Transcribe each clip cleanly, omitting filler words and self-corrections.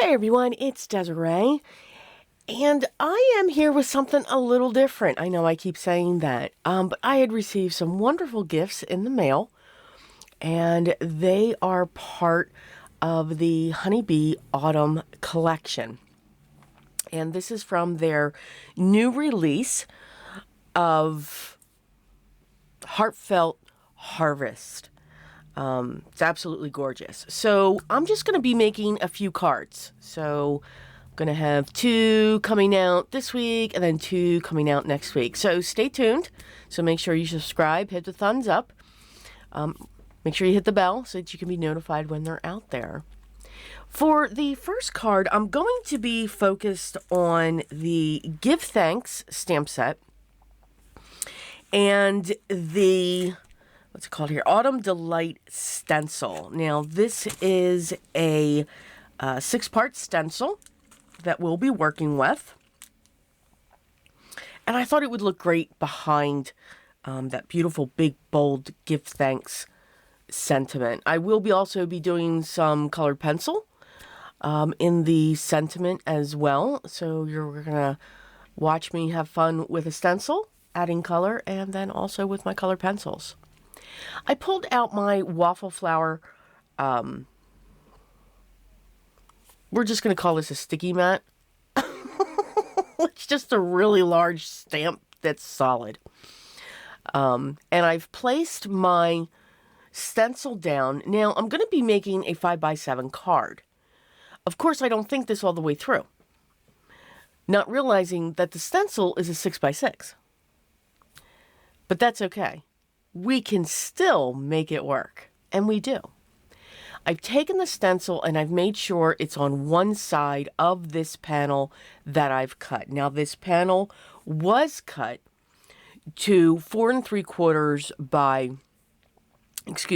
Hey everyone, it's Desiree, and I am here with something a little different. I know I keep saying that, but I had received some wonderful gifts in the mail, and they are part of the Honeybee Autumn collection. And this is from their new release of Heartfelt Harvest. It's absolutely gorgeous. So I'm just going to be making a few cards. So I'm going to have 2 coming out this week and then 2 coming out next week. So stay tuned. So make sure you subscribe, hit the thumbs up. Make sure you hit the bell so that you can be notified when they're out there. For the first card, I'm going to be focused on the Give Thanks stamp set and the what's it called here? Autumn Delight stencil. Now, this is a 6-part stencil that we'll be working with. And I thought it would look great behind that beautiful, big, bold Give Thanks sentiment. I will also be doing some colored pencil in the sentiment as well. So you're going to watch me have fun with a stencil, adding color, and then also with my colored pencils. I pulled out my waffle flower, we're just going to call this a sticky mat. It's just a really large stamp that's solid. And I've placed my stencil down. Now, I'm going to be making a 5x7 card. Of course, I don't think this all the way through, not realizing that the stencil is a 6x6. But that's okay. We can still make it work, and we do. I've taken the stencil and I've made sure it's on one side of this panel that I've cut. Now, this panel was cut to 4 3/4 by 6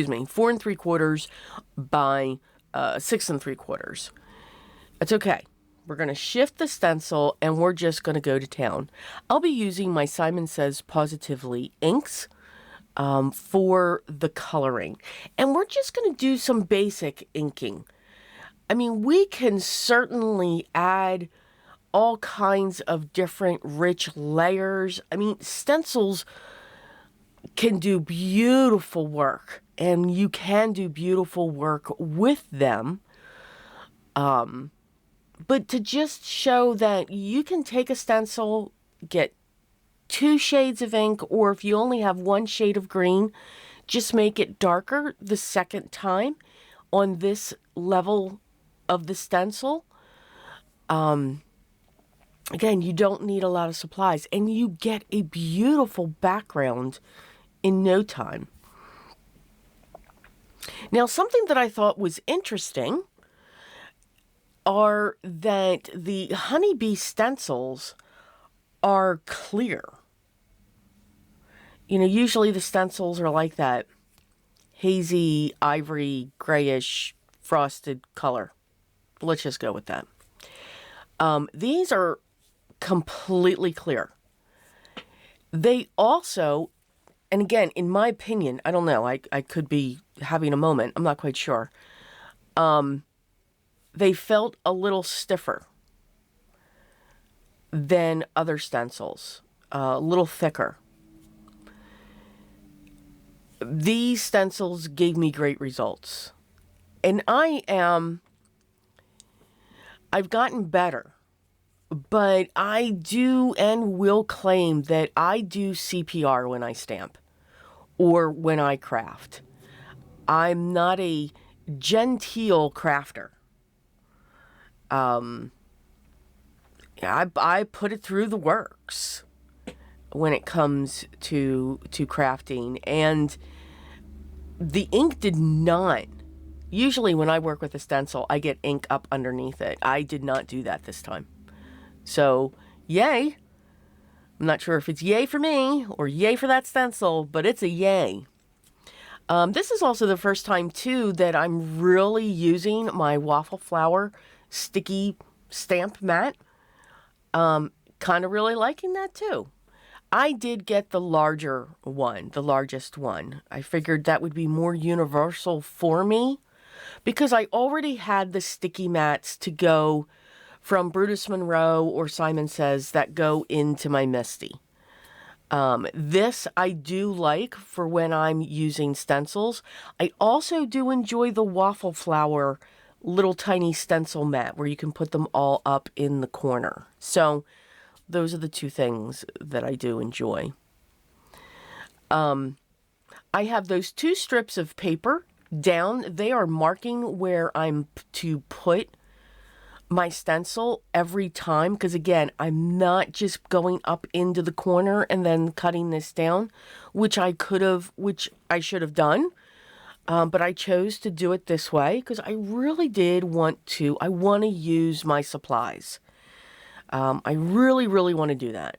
3/4. It's okay. We're going to shift the stencil and we're just going to go to town. I'll be using my Simon Says Pawsitively inks for the coloring. And we're just going to do some basic inking. I mean, we can certainly add all kinds of different rich layers. I mean, stencils can do beautiful work, and you can do beautiful work with them. But to just show that you can take a stencil, get 2 shades of ink, or if you only have 1 shade of green, just make it darker the second time on this level of the stencil. Again, you don't need a lot of supplies, and you get a beautiful background in no time. Now, something that I thought was interesting are that the Honeybee stencils are clear. You know, usually the stencils are like that hazy, ivory, grayish, frosted color. Let's just go with that. These are completely clear. They also, and again, in my opinion, I don't know, I could be having a moment, I'm not quite sure. They felt a little stiffer than other stencils, a little thicker. These stencils gave me great results. And I've gotten better, but I do and will claim that I do CPR when I stamp or when I craft. I'm not a genteel crafter. I put it through the works when it comes to crafting, and the ink did not. Usually when I work with a stencil, I get ink up underneath it. I did not do that this time. So, yay. I'm not sure if it's yay for me or yay for that stencil, but it's a yay. This is also the first time, too, that I'm really using my waffle flower sticky stamp mat. Kind of really liking that, too. I did get the larger one, the largest one. I figured that would be more universal for me. because I already had the sticky mats to go from Brutus Monroe or Simon Says that go into my Misty. This I do like for when I'm using stencils. I also do enjoy the waffle flower little tiny stencil mat where you can put them all up in the corner. So those are the two things that I do enjoy. I have those 2 strips of paper down. They are marking where I'm to put my stencil every time, because again, I'm not just going up into the corner and then cutting this down, which I should have done. But I chose to do it this way because I really did want to. I want to use my supplies. I really, really want to do that.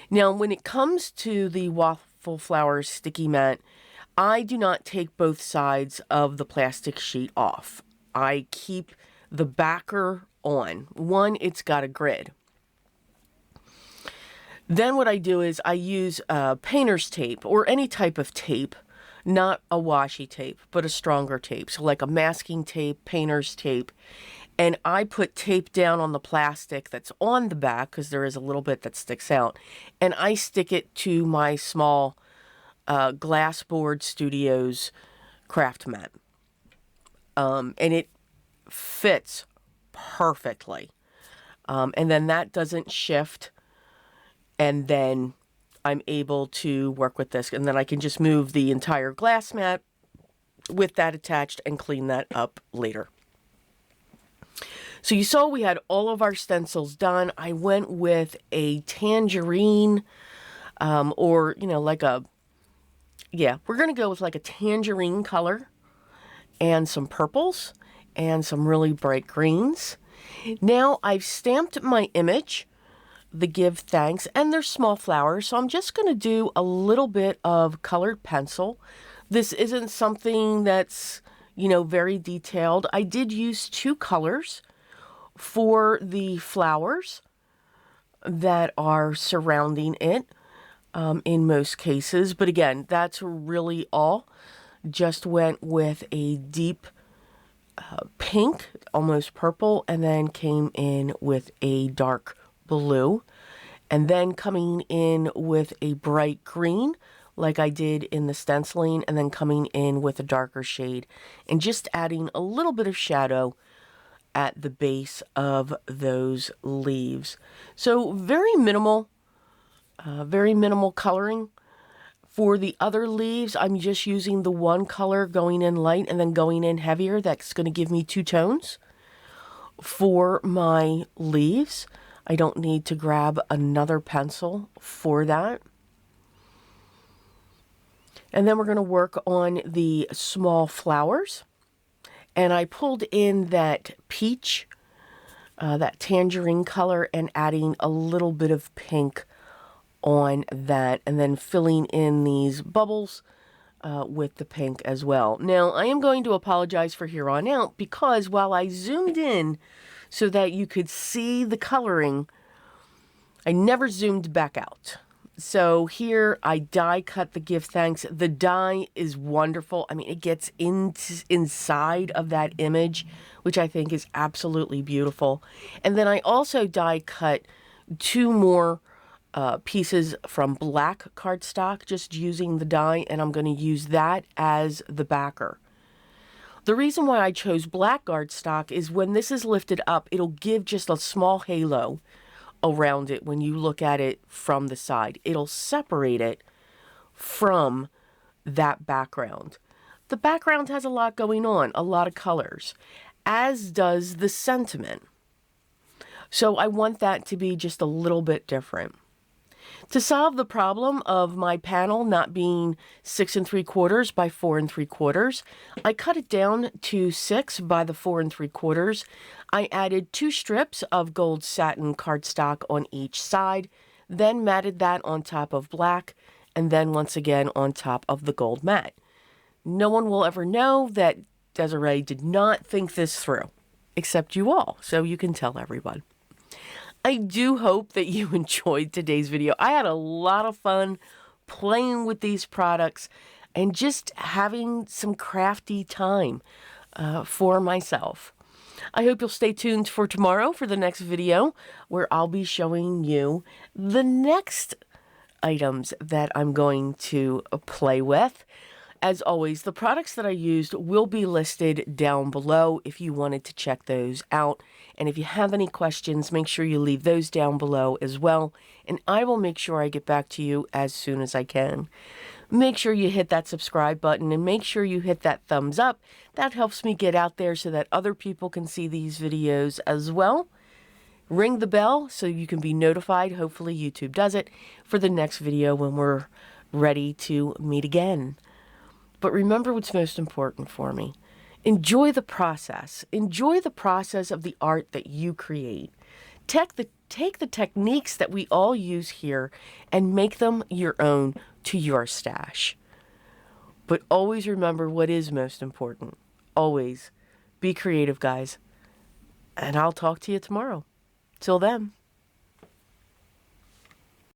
Now, when it comes to the waffle flower sticky mat, I do not take both sides of the plastic sheet off. I keep the backer on. One, it's got a grid. Then what I do is I use painter's tape or any type of tape, not a washi tape, but a stronger tape. So like a masking tape, painter's tape. And I put tape down on the plastic that's on the back because there is a little bit that sticks out. And I stick it to my small Glassboard Studios craft mat. And it fits perfectly. And then that doesn't shift. And then I'm able to work with this. And then I can just move the entire glass mat with that attached and clean that up later. So you saw we had all of our stencils done. I went with a tangerine or, like we're going to go with like a tangerine color and some purples and some really bright greens. Now I've stamped my image, the Give Thanks, and they're small flowers. So I'm just going to do a little bit of colored pencil. This isn't something that's, very detailed. I did use 2 colors for the flowers that are surrounding it in most cases. But again, that's really all. Just went with a deep pink, almost purple, and then came in with a dark blue. And then coming in with a bright green, like I did in the stenciling, and then coming in with a darker shade. And just adding a little bit of shadow at the base of those leaves. So very minimal coloring. For the other leaves, I'm just using the one color going in light and then going in heavier. That's going to give me 2 tones for my leaves. I don't need to grab another pencil for that. And then we're going to work on the small flowers. And I pulled in that peach, that tangerine color, and adding a little bit of pink on that, and then filling in these bubbles with the pink as well. Now, I am going to apologize for here on out because while I zoomed in so that you could see the coloring, I never zoomed back out. So here I die cut the Give Thanks. The die is wonderful. I mean, it gets inside of that image, which I think is absolutely beautiful. And then I also die cut 2 more pieces from black cardstock, just using the die, and I'm going to use that as the backer. The reason why I chose black cardstock is when this is lifted up, it'll give just a small halo around it when you look at it from the side. It'll separate it from that background. The background has a lot going on, a lot of colors, as does the sentiment. So I want that to be just a little bit different. To solve the problem of my panel not being 6 3/4 by 4 3/4, I cut it down to 6 by the 4 3/4. I added 2 strips of gold satin cardstock on each side, then matted that on top of black, and then once again on top of the gold mat. No one will ever know that Desiree did not think this through, except you all, so you can tell everyone. I do hope that you enjoyed today's video. I had a lot of fun playing with these products and just having some crafty time. for myself. I hope you'll stay tuned for tomorrow for the next video where I'll be showing you the next items that I'm going to play with. As always, the products that I used will be listed down below if you wanted to check those out. And if you have any questions, make sure you leave those down below as well. And I will make sure I get back to you as soon as I can. Make sure you hit that subscribe button and make sure you hit that thumbs up. That helps me get out there so that other people can see these videos as well. Ring the bell so you can be notified. Hopefully YouTube does it for the next video when we're ready to meet again. But remember what's most important for me. Enjoy the process. Enjoy the process of the art that you create. Take the techniques that we all use here and make them your own to your stash. But always remember what is most important. Always be creative, guys. And I'll talk to you tomorrow. Till then.